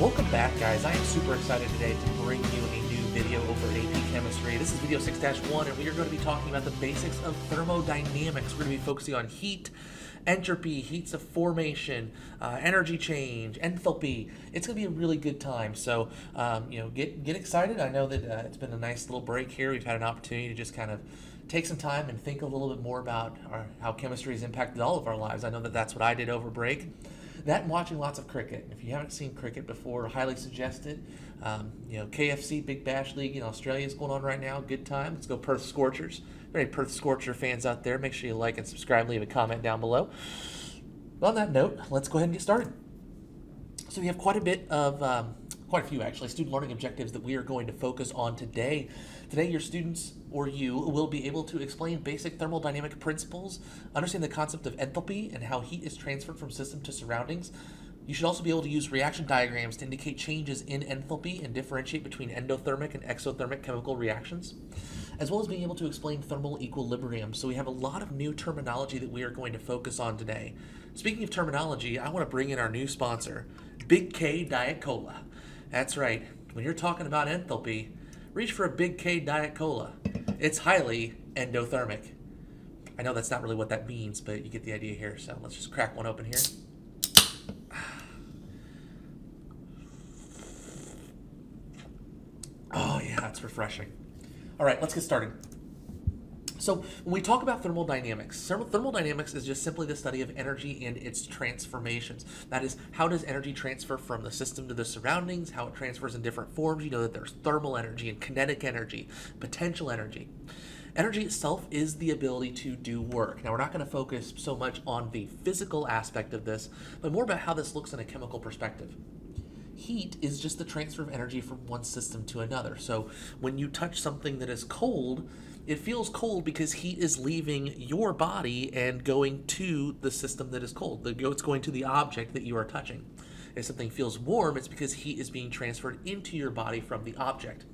Welcome back, guys. I am super excited today to bring you a new video over AP Chemistry. This is video 6-1, and we are going to be talking about the basics of thermodynamics. We're going to be focusing on heat, entropy, heats of formation, energy change, enthalpy. It's going to be a really good time. So, get excited. I know that it's been a nice little break here. We've had an opportunity to just kind of take some time and think a little bit more about how chemistry has impacted all of our lives. I know that that's what I did over break. That and watching lots of cricket. If you haven't seen cricket before, highly suggest it. KFC Big Bash League in Australia is going on right now. Good time. Let's go Perth Scorchers. Any Perth Scorcher fans out there, make sure you like and subscribe, leave a comment down below. But on that note, let's go ahead and get started. So we have quite a few actually, student learning objectives that we are going to focus on today. Today, your students or you will be able to explain basic thermodynamic principles, understand the concept of enthalpy and how heat is transferred from system to surroundings. You should also be able to use reaction diagrams to indicate changes in enthalpy and differentiate between endothermic and exothermic chemical reactions, as well as being able to explain thermal equilibrium. So we have a lot of new terminology that we are going to focus on today. Speaking of terminology, I want to bring in our new sponsor, Big K Diet Cola. That's right, when you're talking about enthalpy, reach for a Big K Diet Cola. It's highly endothermic. I know that's not really what that means, but you get the idea here. So let's just crack one open here. Oh yeah, it's refreshing. All right, let's get started. So when we talk about thermodynamics, thermodynamics is just simply the study of energy and its transformations. That is, how does energy transfer from the system to the surroundings, how it transfers in different forms. You know that there's thermal energy and kinetic energy, potential energy. Energy itself is the ability to do work. Now, we're not going to focus so much on the physical aspect of this, but more about how this looks in a chemical perspective. Heat is just the transfer of energy from one system to another. So when you touch something that is cold, it feels cold because heat is leaving your body and going to the system that is cold. It's going to the object that you are touching. If something feels warm, it's because heat is being transferred into your body from the object.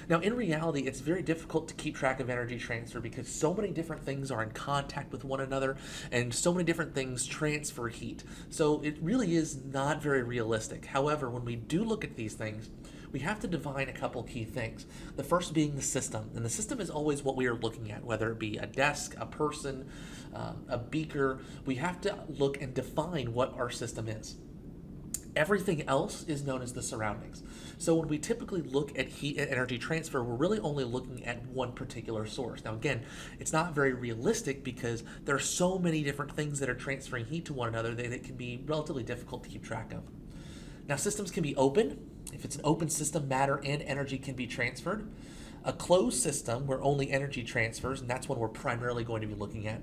Now, in reality, it's very difficult to keep track of energy transfer because so many different things are in contact with one another and so many different things transfer heat. So it really is not very realistic. However, when we do look at these things, we have to define a couple key things. The first being the system. And the system is always what we are looking at, whether it be a desk, a person, a beaker. We have to look and define what our system is. Everything else is known as the surroundings. So when we typically look at heat and energy transfer, we're really only looking at one particular source. Now again, it's not very realistic because there are so many different things that are transferring heat to one another that it can be relatively difficult to keep track of. Now, systems can be open. If it's an open system, matter and energy can be transferred. A closed system where only energy transfers, and that's one we're primarily going to be looking at.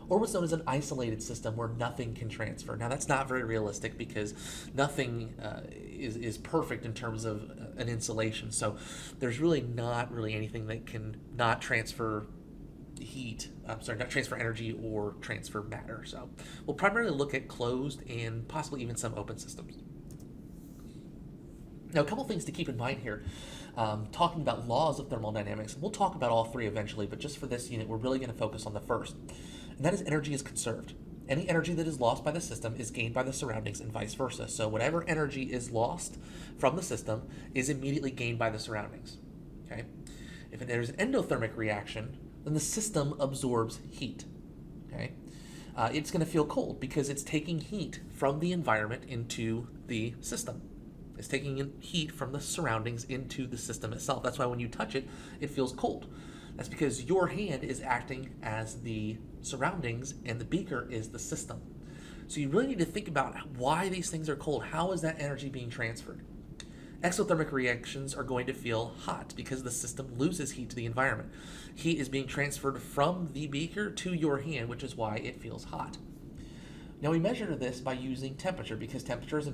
Or what's known as an isolated system where nothing can transfer. Now, that's not very realistic because nothing is perfect in terms of an insulation. So there's really not anything that can not transfer not transfer energy or transfer matter. So we'll primarily look at closed and possibly even some open systems. Now, a couple things to keep in mind here, talking about laws of thermodynamics. We'll talk about all three eventually, but just for this unit, we're really going to focus on the first, and that is energy is conserved. Any energy that is lost by the system is gained by the surroundings and vice versa. So whatever energy is lost from the system is immediately gained by the surroundings. Okay? If there's an endothermic reaction, then the system absorbs heat. Okay? It's going to feel cold because it's taking heat from the environment into the system. It's taking in heat from the surroundings into the system itself. That's why when you touch it, it feels cold. That's because your hand is acting as the surroundings and the beaker is the system. So you really need to think about why these things are cold. How is that energy being transferred? Exothermic reactions are going to feel hot because the system loses heat to the environment. Heat is being transferred from the beaker to your hand, which is why it feels hot. Now we measure this by using temperature because temperature is a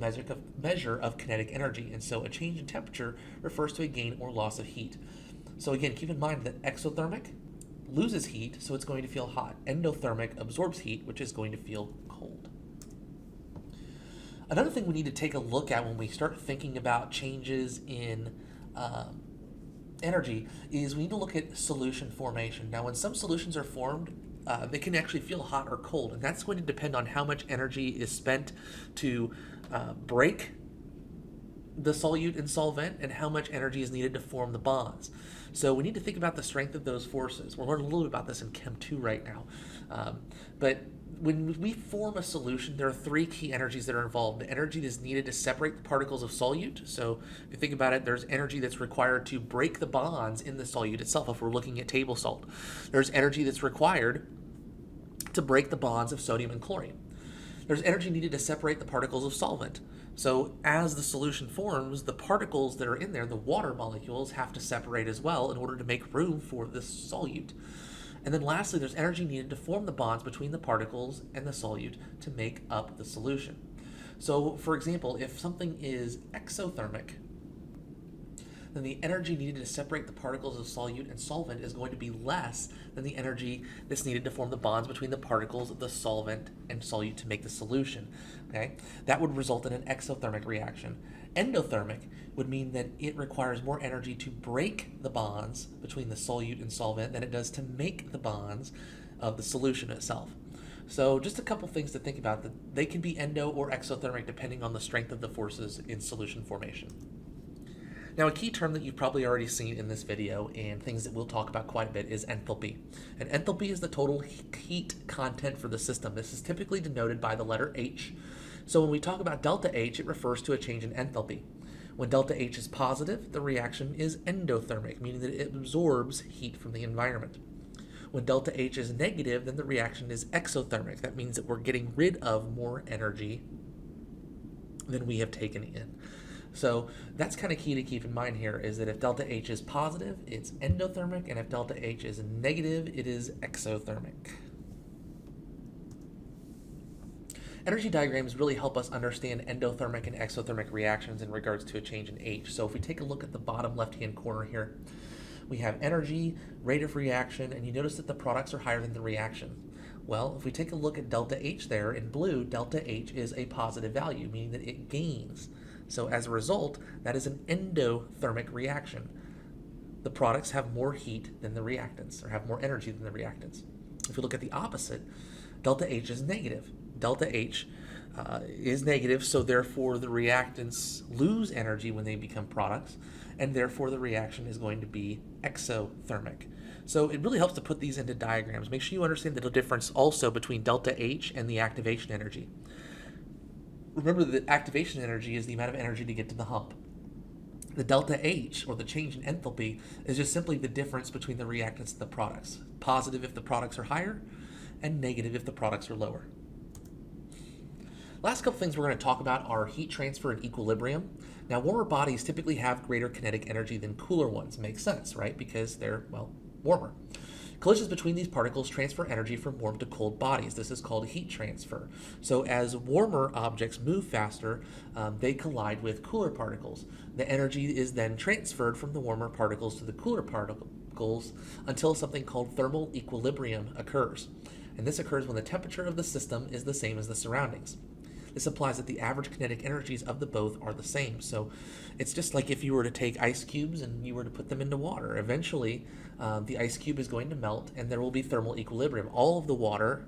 measure of kinetic energy, and so a change in temperature refers to a gain or loss of heat. So again, keep in mind that exothermic loses heat, so it's going to feel hot. Endothermic absorbs heat, which is going to feel cold. Another thing we need to take a look at when we start thinking about changes in energy is we need to look at solution formation. Now, when some solutions are formed, they can actually feel hot or cold, and that's going to depend on how much energy is spent to break the solute and solvent and how much energy is needed to form the bonds. So we need to think about the strength of those forces. We're learning a little bit about this in Chem 2 right now. But when we form a solution, there are three key energies that are involved. The energy that's needed to separate the particles of solute. So if you think about it, there's energy that's required to break the bonds in the solute itself if we're looking at table salt. There's energy that's required to break the bonds of sodium and chlorine. There's energy needed to separate the particles of solvent. So as the solution forms, the particles that are in there, the water molecules, have to separate as well in order to make room for this solute. And then lastly, there's energy needed to form the bonds between the particles and the solute to make up the solution. So for example, if something is exothermic, then the energy needed to separate the particles of solute and solvent is going to be less than the energy that's needed to form the bonds between the particles of the solvent and solute to make the solution. Okay? That would result in an exothermic reaction. Endothermic would mean that it requires more energy to break the bonds between the solute and solvent than it does to make the bonds of the solution itself. So just a couple things to think about. That they can be endo or exothermic depending on the strength of the forces in solution formation. Now, a key term that you've probably already seen in this video and things that we'll talk about quite a bit is enthalpy. And enthalpy is the total heat content for the system. This is typically denoted by the letter H. So when we talk about delta H, it refers to a change in enthalpy. When delta H is positive, the reaction is endothermic, meaning that it absorbs heat from the environment. When delta H is negative, then the reaction is exothermic. That means that we're getting rid of more energy than we have taken in. So that's kind of key to keep in mind here, is that if delta H is positive, it's endothermic, and if delta H is negative, it is exothermic. Energy diagrams really help us understand endothermic and exothermic reactions in regards to a change in H. So if we take a look at the bottom left-hand corner here, we have energy, rate of reaction, and you notice that the products are higher than the reaction. Well, if we take a look at delta H there in blue, delta H is a positive value, meaning that it gains. So as a result, that is an endothermic reaction. The products have more heat than the reactants, or have more energy than the reactants. If we look at the opposite, delta H is negative. Delta H is negative, so therefore the reactants lose energy when they become products, and therefore the reaction is going to be exothermic. So it really helps to put these into diagrams. Make sure you understand the difference also between delta H and the activation energy. Remember that activation energy is the amount of energy to get to the hump. The delta H, or the change in enthalpy, is just simply the difference between the reactants and the products. Positive if the products are higher, and negative if the products are lower. Last couple things we're going to talk about are heat transfer and equilibrium. Now, warmer bodies typically have greater kinetic energy than cooler ones. Makes sense, right? Because they're, well, warmer. Collisions between these particles transfer energy from warm to cold bodies. This is called heat transfer. So as warmer objects move faster, they collide with cooler particles. The energy is then transferred from the warmer particles to the cooler particles until something called thermal equilibrium occurs. And this occurs when the temperature of the system is the same as the surroundings. This implies that the average kinetic energies of the both are the same. So it's just like if you were to take ice cubes and you were to put them into water. Eventually, the ice cube is going to melt and there will be thermal equilibrium. All of the water,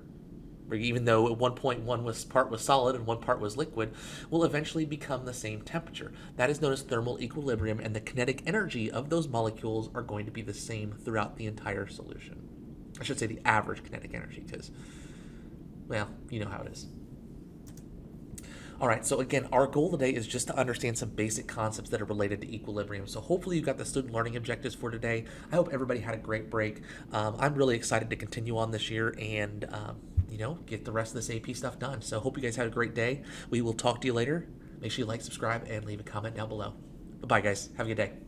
even though at one point one part was solid and one part was liquid, will eventually become the same temperature. That is known as thermal equilibrium, and the kinetic energy of those molecules are going to be the same throughout the entire solution. I should say the average kinetic energy, because, well, you know how it is. All right, so again, our goal today is just to understand some basic concepts that are related to equilibrium. So hopefully you got the student learning objectives for today. I hope everybody had a great break. I'm really excited to continue on this year and, get the rest of this AP stuff done. So hope you guys had a great day. We will talk to you later. Make sure you like, subscribe, and leave a comment down below. Bye, guys. Have a good day.